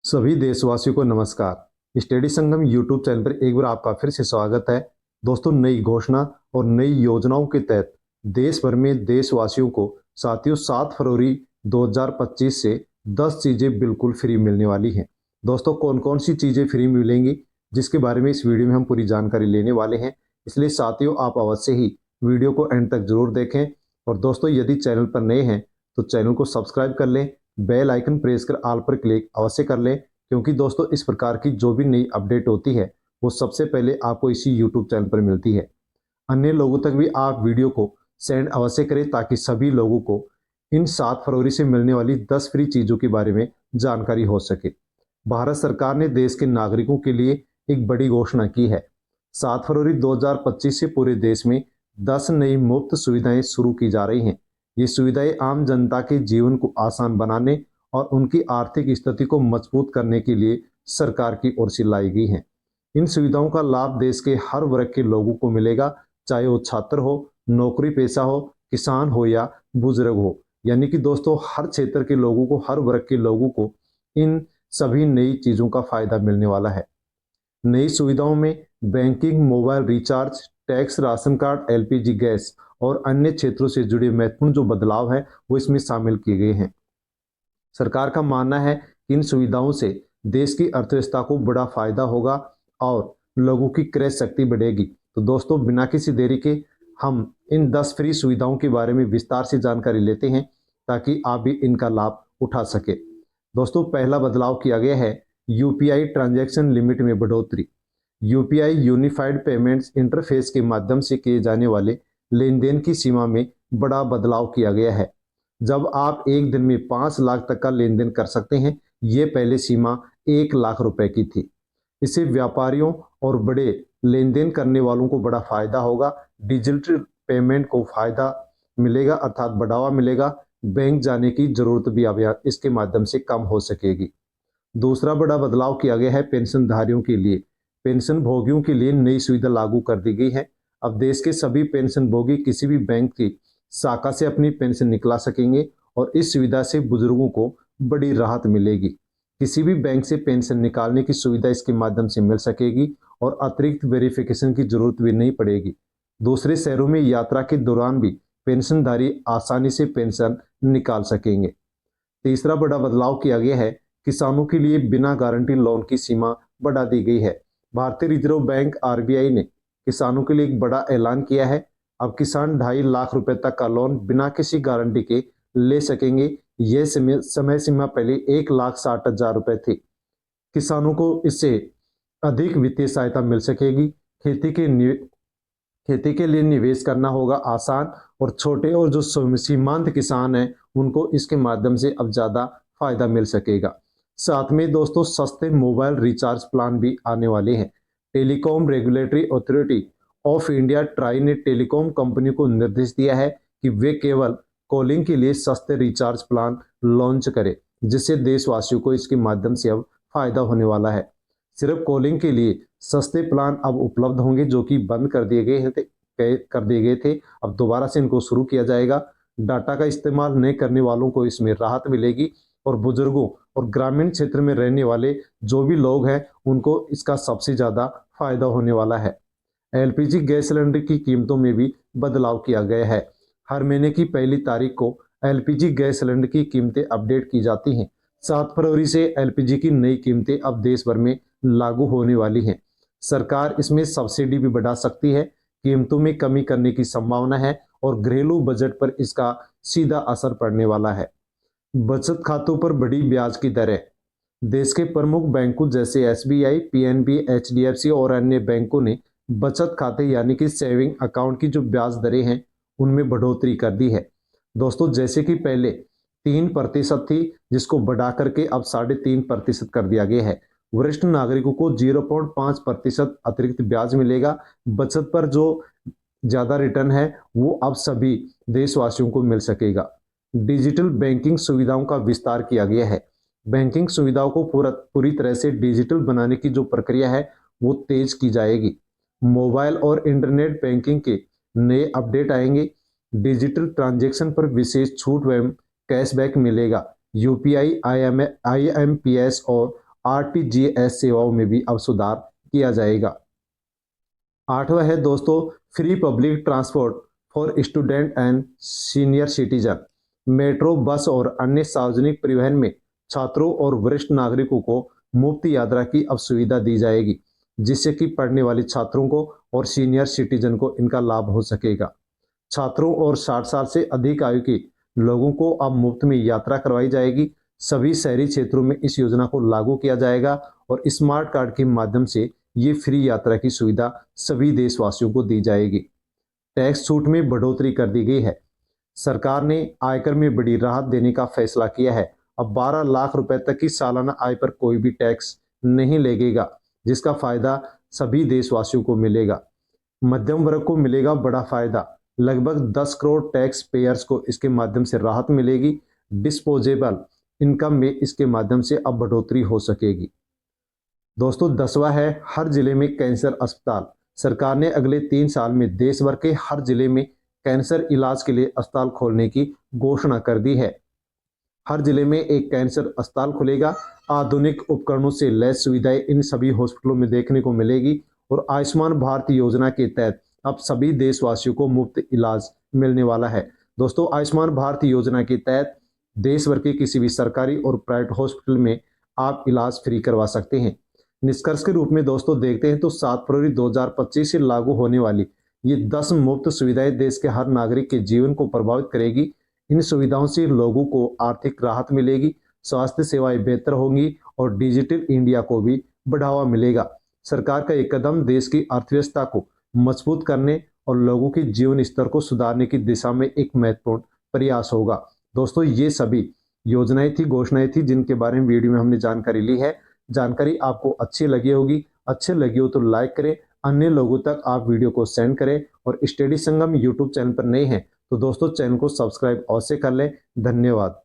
सभी देशवासियों को नमस्कार। स्टडी संगम यूट्यूब चैनल पर एक बार आपका फिर से स्वागत है। दोस्तों, नई घोषणा और नई योजनाओं के तहत देश भर में देशवासियों को साथियों 7 फरवरी 2025 से 10 चीजें बिल्कुल फ्री मिलने वाली हैं। दोस्तों, कौन कौन सी चीजें फ्री मिलेंगी जिसके बारे में इस वीडियो में हम पूरी जानकारी लेने वाले हैं। इसलिए साथियों, आप अवश्य ही वीडियो को एंड तक जरूर देखें। और दोस्तों, यदि चैनल पर नए हैं तो चैनल को सब्सक्राइब कर लें, बेल आइकन प्रेस कर ऑल पर क्लिक अवश्य कर लें, क्योंकि दोस्तों इस प्रकार की जो भी नई अपडेट होती है वो सबसे पहले आपको इसी यूट्यूब चैनल पर मिलती है। अन्य लोगों तक भी आप वीडियो को सेंड अवश्य करें ताकि सभी लोगों को इन 7 फरवरी से मिलने वाली 10 फ्री चीज़ों के बारे में जानकारी हो सके। भारत सरकार ने देश के नागरिकों के लिए एक बड़ी घोषणा की है। 7 फरवरी 2025 से पूरे देश में 10 नई मुफ्त सुविधाएं शुरू की जा रही हैं। ये सुविधाएं आम जनता के जीवन को आसान बनाने और उनकी आर्थिक स्थिति को मजबूत करने के लिए सरकार की ओर से लाई गई हैं। इन सुविधाओं का लाभ देश के हर वर्ग के लोगों को मिलेगा, चाहे वो छात्र हो, नौकरी पेशा हो, किसान हो या बुजुर्ग हो। यानी कि दोस्तों, हर क्षेत्र के लोगों को, हर वर्ग के लोगों को इन सभी नई चीज़ों का फायदा मिलने वाला है। नई सुविधाओं में banking, mobile recharge, tax, ration card, LPG gas और अन्य क्षेत्रों से जुड़े महत्वपूर्ण जो बदलाव हैं वो इसमें शामिल किए गए हैं। सरकार का मानना है कि इन सुविधाओं से देश की अर्थव्यवस्था को बड़ा फायदा होगा और लोगों की क्रय शक्ति बढ़ेगी। तो दोस्तों, बिना किसी देरी के हम इन 10 फ्री सुविधाओं के बारे में विस्तार से जानकारी लेते हैं ताकि आप भी इनका लाभ उठा सके। दोस्तों, पहला बदलाव किया गया है यूपीआई ट्रांजैक्शन लिमिट में बढ़ोतरी। यूपीआई यूनिफाइड पेमेंट्स इंटरफेस के माध्यम से किए जाने वाले लेन देन की सीमा में बड़ा बदलाव किया गया है। जब आप एक दिन में 5 लाख तक का लेन देन कर सकते हैं, ये पहले सीमा 1 लाख रुपए की थी। इससे व्यापारियों और बड़े लेन देन करने वालों को बड़ा फायदा होगा। डिजिटल पेमेंट को फायदा मिलेगा, अर्थात बढ़ावा मिलेगा। बैंक जाने की जरूरत भी अब इसके माध्यम से कम हो सकेगी। दूसरा बड़ा बदलाव किया गया है पेंशनधारियों के लिए। पेंशन भोगियों के लिए नई सुविधा लागू कर दी गई है। अब देश के सभी पेंशन भोगी किसी भी बैंक की शाखा से अपनी पेंशन निकला सकेंगे और इस सुविधा से बुजुर्गों को बड़ी राहत मिलेगी। किसी भी बैंक से पेंशन निकालने की सुविधा इसके माध्यम से मिल सकेगी और अतिरिक्त वेरिफिकेशन की जरूरत भी नहीं पड़ेगी। दूसरे शहरों में यात्रा के दौरान भी पेंशनधारी आसानी से पेंशन निकाल सकेंगे। तीसरा बड़ा बदलाव किया गया है किसानों के लिए बिना गारंटी लोन की सीमा बढ़ा दी गई है। भारतीय रिजर्व बैंक आरबीआई ने किसानों के लिए एक बड़ा ऐलान किया है। अब किसान 2.5 लाख रुपए तक का लोन बिना किसी गारंटी के ले सकेंगे। यह समय सीमा पहले 1,60,000 रुपए थी। किसानों को इससे अधिक वित्तीय सहायता मिल सकेगी। खेती के लिए निवेश करना होगा आसान और छोटे और जो सीमांत किसान हैं उनको इसके माध्यम से अब ज़्यादा फायदा मिल सकेगा। साथ में दोस्तों, सस्ते मोबाइल रिचार्ज प्लान भी आने वाले हैं। Telecom regulatory authority of India try ने टेलीकॉम कंपनी को निर्देश दिया है कि वे केवल कॉलिंग के लिए सस्ते रिचार्ज प्लान लॉन्च करें, जिससे देशवासियों को इसके माध्यम से अब फायदा होने वाला है। सिर्फ कॉलिंग के लिए सस्ते प्लान अब उपलब्ध होंगे जो कि बंद कर दिए गए थे। अब दोबारा से इनको शुरू किया जाएगा। डाटा का इस्तेमाल नहीं करने वालों को इसमें राहत मिलेगी और बुजुर्गों और ग्रामीण क्षेत्र में रहने वाले जो भी लोग हैं उनको इसका सबसे ज़्यादा फायदा होने वाला है। एलपीजी गैस सिलेंडर की कीमतों में भी बदलाव किया गया है। हर महीने की पहली तारीख को एलपीजी गैस सिलेंडर की कीमतें अपडेट की जाती हैं। 7 फरवरी से एलपीजी की नई कीमतें अब देश भर में लागू होने वाली हैं। सरकार इसमें सब्सिडी भी बढ़ा सकती है। कीमतों में कमी करने की संभावना है और घरेलू बजट पर इसका सीधा असर पड़ने वाला है। बचत खातों पर बड़ी ब्याज की दरें। देश के प्रमुख बैंकों जैसे एसबीआई, पीएनबी, एचडीएफसी और अन्य बैंकों ने बचत खाते यानी कि सेविंग अकाउंट की जो ब्याज दरें हैं उनमें बढ़ोतरी कर दी है। दोस्तों, जैसे कि पहले 3% थी, जिसको बढ़ा करके अब 3.5% कर दिया गया है। वरिष्ठ नागरिकों को 0.5% अतिरिक्त ब्याज मिलेगा। बचत पर जो ज्यादा रिटर्न है वो अब सभी देशवासियों को मिल सकेगा। डिजिटल बैंकिंग सुविधाओं का विस्तार किया गया है। बैंकिंग सुविधाओं को पूरी तरह से डिजिटल बनाने की जो प्रक्रिया है वो तेज की जाएगी। मोबाइल और इंटरनेट बैंकिंग के नए अपडेट आएंगे। डिजिटल ट्रांजैक्शन पर विशेष छूट एवं कैशबैक मिलेगा। यूपीआई, आईएमपीएस और आरटीजीएस सेवाओं में भी अब सुधार किया जाएगा। 8वां है दोस्तों free public transport for student and senior citizen. Metro, बस और अन्य सार्वजनिक परिवहन में छात्रों और वरिष्ठ नागरिकों को मुफ्त यात्रा की अब सुविधा दी जाएगी, जिससे कि पढ़ने वाले छात्रों को और सीनियर सिटीजन को इनका लाभ हो सकेगा। छात्रों और 60 साल से अधिक आयु के लोगों को अब मुफ्त में यात्रा करवाई जाएगी। सभी शहरी क्षेत्रों में इस योजना को लागू किया जाएगा और स्मार्ट कार्ड के माध्यम से ये फ्री यात्रा की सुविधा सभी देशवासियों को दी जाएगी। टैक्स छूट में बढ़ोतरी कर दी गई है। सरकार ने आयकर में बड़ी राहत देने का फैसला किया है। अब 12 लाख रुपए तक की सालाना आय पर कोई भी टैक्स नहीं लगेगा, जिसका फायदा सभी देशवासियों को मिलेगा। मध्यम वर्ग को मिलेगा बड़ा फायदा। लगभग 10 करोड़ टैक्स पेयर्स को इसके माध्यम से राहत मिलेगी। डिस्पोजेबल इनकम में इसके माध्यम से अब बढ़ोतरी हो सकेगी। दोस्तों 10वां है हर जिले में कैंसर अस्पताल। सरकार ने अगले 3 साल में देश भर के हर जिले में कैंसर इलाज के लिए अस्पताल खोलने की घोषणा कर दी है। हर जिले में एक कैंसर अस्पताल खुलेगा। आधुनिक उपकरणों से लैस सुविधाएं इन सभी हॉस्पिटलों में देखने को मिलेगी और आयुष्मान भारत योजना के तहत अब सभी देशवासियों को मुफ्त इलाज मिलने वाला है। दोस्तों आयुष्मान भारत योजना के तहत देश भर के किसी भी सरकारी और प्राइवेट हॉस्पिटल में आप इलाज फ्री करवा सकते हैं। निष्कर्ष के रूप में दोस्तों देखते हैं तो 7 फरवरी 2025 से लागू होने वाली ये 10 मुफ्त सुविधाएं देश के हर नागरिक के जीवन को प्रभावित करेगी। इन सुविधाओं से लोगों को आर्थिक राहत मिलेगी, स्वास्थ्य सेवाएं बेहतर होंगी और डिजिटल इंडिया को भी बढ़ावा मिलेगा। सरकार का एक कदम देश की अर्थव्यवस्था को मजबूत करने और लोगों के जीवन स्तर को सुधारने की दिशा में एक महत्वपूर्ण प्रयास होगा। दोस्तों ये सभी योजनाएं थी, घोषणाएं थी, जिनके बारे में वीडियो में हमने जानकारी ली है। जानकारी आपको अच्छी लगी होगी, अच्छी लगी हो तो लाइक करें, अन्य लोगों तक आप वीडियो को सेंड करें और स्टडी संगम यूट्यूब चैनल पर नए हैं तो दोस्तों चैनल को सब्सक्राइब अवश्य कर लें। धन्यवाद।